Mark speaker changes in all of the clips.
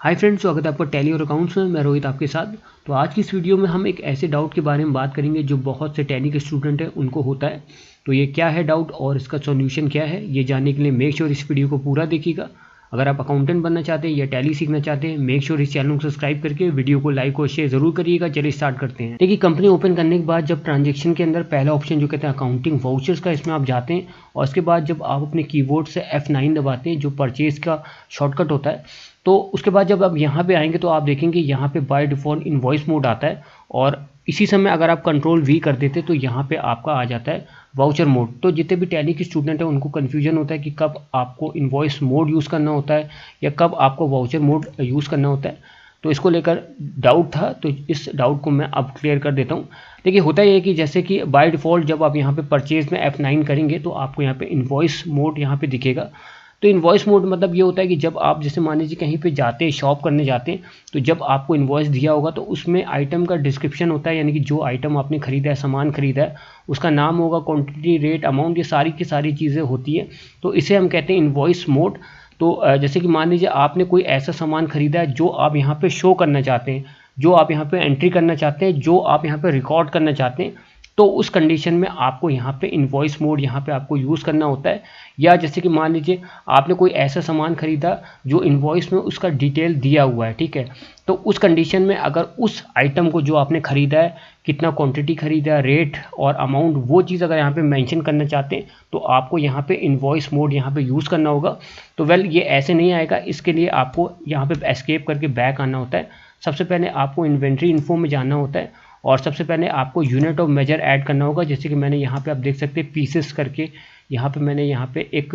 Speaker 1: Hi friends, स्वागत है आपका टैली और अकाउंट्स में। मैं रोहित आपके साथ। तो आज की इस वीडियो में हम एक ऐसे डाउट के बारे में बात करेंगे जो बहुत से टैली के स्टूडेंट हैं उनको होता है। तो ये क्या है डाउट और इसका सॉल्यूशन क्या है, ये जानने के लिए मेक श्योर इस वीडियो को पूरा देखिएगा। अगर आप अकाउंटेंट बनना चाहते हैं या टैली सीखना चाहते हैं, मेक श्योर इस चैनल को सब्सक्राइब करके वीडियो को लाइक और शेयर जरूर करिएगा। चलिए स्टार्ट करते हैं। देखिए, कंपनी ओपन करने के बाद जब ट्रांजेक्शन के अंदर पहला ऑप्शन जो कहते हैं अकाउंटिंग वाउचर्स का, इसमें आप जाते हैं और उसके बाद जब आप अपने कीबोर्ड से F9 दबाते हैं जो परचेज का शॉर्टकट होता है, तो उसके बाद जब आप यहाँ पे आएंगे तो आप देखेंगे यहाँ पे बाय डिफ़ॉल्ट इनवॉइस मोड आता है और इसी समय अगर आप कंट्रोल V कर देते तो यहाँ पे आपका आ जाता है वाउचर मोड। तो जितने भी टैली के स्टूडेंट हैं उनको कन्फ्यूजन होता है कि कब आपको इनवॉइस मोड यूज़ करना होता है या कब आपको वाउचर मोड यूज़ करना होता है। तो इसको लेकर डाउट था, तो इस डाउट को मैं अब क्लियर कर देता हूँ। देखिए, होता ये है कि जैसे कि बाय डिफ़ॉल्ट जब आप यहाँ पे परचेज में F9 करेंगे तो आपको यहाँ पे इनवॉइस मोड यहाँ पे दिखेगा। तो इनवॉइस मोड मतलब ये होता है कि जब आप जैसे मान लीजिए कहीं पे जाते हैं, शॉप करने जाते हैं, तो जब आपको इनवॉइस दिया होगा तो उसमें आइटम का डिस्क्रिप्शन होता है, यानी कि जो आइटम आपने खरीदा है, सामान खरीदा है, उसका नाम होगा, क्वांटिटी, रेट, अमाउंट, ये सारी की सारी चीज़ें होती हैं। तो इसे हम कहते हैं इनवॉइस मोड। तो जैसे कि मान लीजिए आपने कोई ऐसा सामान खरीदा है जो आप यहाँ पे शो करना चाहते हैं, जो आप यहाँ पे एंट्री करना चाहते हैं, जो आप यहाँ पे रिकॉर्ड करना चाहते हैं, तो उस कंडीशन में आपको यहाँ पे इनवॉइस मोड यहाँ पे आपको यूज़ करना होता है। या जैसे कि मान लीजिए आपने कोई ऐसा सामान खरीदा जो इनवॉइस में उसका डिटेल दिया हुआ है, ठीक है, तो उस कंडीशन में अगर उस आइटम को जो आपने खरीदा है, कितना क्वांटिटी खरीदा है, रेट और अमाउंट, वो चीज़ अगर यहाँ पे मेंशन करना चाहते हैं तो आपको यहाँ पे इनवॉइस मोड यहाँ पे यूज़ करना होगा। तो वेल ये ऐसे नहीं आएगा, इसके लिए आपको यहाँ पे एस्केप करके बैक आना होता है। सबसे पहले आपको इन्वेंट्री इन्फो में जाना होता है और सबसे पहले आपको यूनिट ऑफ मेजर ऐड करना होगा। जैसे कि मैंने यहाँ पे आप देख सकते हैं पीसेस करके, यहाँ पे मैंने यहाँ पे एक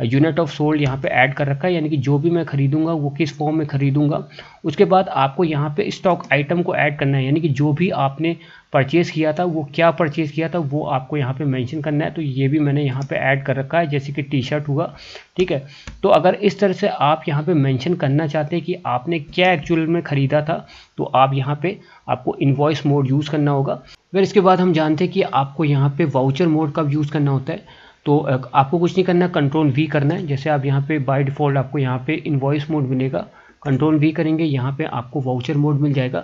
Speaker 1: यूनिट ऑफ सोल्ड यहाँ पे ऐड कर रखा है, यानी कि जो भी मैं खरीदूंगा वो किस फॉर्म में खरीदूंगा। उसके बाद आपको यहाँ पे स्टॉक आइटम को ऐड करना है, यानी कि जो भी आपने परचेज़ किया था वो क्या परचेज़ किया था वो आपको यहाँ पे मेंशन करना है। तो ये भी मैंने यहाँ पे ऐड कर रखा है, जैसे कि टी शर्ट हुआ, ठीक है। तो अगर इस तरह से आप यहाँ पे मेंशन करना चाहते हैं कि आपने क्या एक्चुअल में ख़रीदा था, तो आप यहाँ पे आपको इनवॉइस मोड यूज़ करना होगा। फिर इसके बाद हम जानते हैं कि आपको यहाँ पे वाउचर मोड कब यूज़ करना होता है। तो आपको कुछ नहीं करना, कंट्रोल V करना है। जैसे आप यहाँ पे बाय डिफ़ॉल्ट आपको यहाँ पे इनवॉइस मोड मिलेगा, कंट्रोल V करेंगे, यहाँ पे आपको वाउचर मोड मिल जाएगा।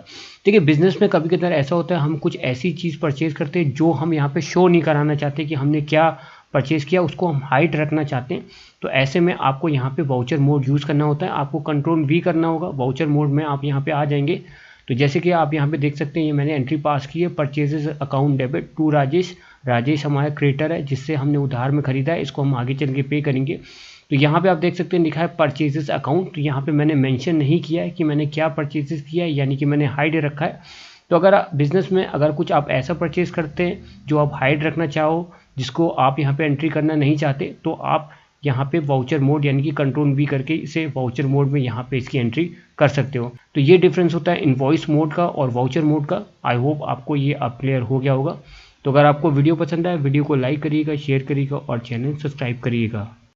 Speaker 1: देखिए, बिजनेस में कभी कभार ऐसा होता है हम कुछ ऐसी चीज़ परचेज करते हैं जो हम यहाँ पे शो नहीं कराना चाहते कि हमने क्या परचेज़ किया, उसको हम हाइड रखना चाहते हैं। तो ऐसे में आपको यहाँ पे वाउचर मोड यूज़ करना होता है। आपको कंट्रोल V करना होगा, वाउचर मोड में आप यहाँ पे आ जाएंगे। तो जैसे कि आप यहाँ पे देख सकते हैं, ये मैंने एंट्री पास की है, purchases account debit to Rajesh. Rajesh हमारा क्रिएटर है जिससे हमने उधार में खरीदा है, इसको हम आगे चल के पे करेंगे। तो यहाँ पे आप देख सकते हैं लिखा है परचेजेस अकाउंट। तो यहाँ पे मैंने मेंशन नहीं किया है कि मैंने क्या परचेजेस किया है, यानी कि मैंने हाइड रखा है। तो अगर बिजनेस में अगर कुछ आप ऐसा परचेज करते हैं जो आप हाइड रखना चाहो, जिसको आप यहाँ पे एंट्री करना नहीं चाहते, तो आप यहाँ पे वाउचर मोड यानी कि कंट्रोल V करके इसे वाउचर मोड में यहाँ पे इसकी एंट्री कर सकते हो। तो ये डिफरेंस होता है इनवॉइस मोड का और वाउचर मोड का। आई होप आपको ये अब क्लियर हो गया होगा। तो अगर आपको वीडियो पसंद आए, वीडियो को लाइक करिएगा, शेयर करिएगा और चैनल सब्सक्राइब करिएगा।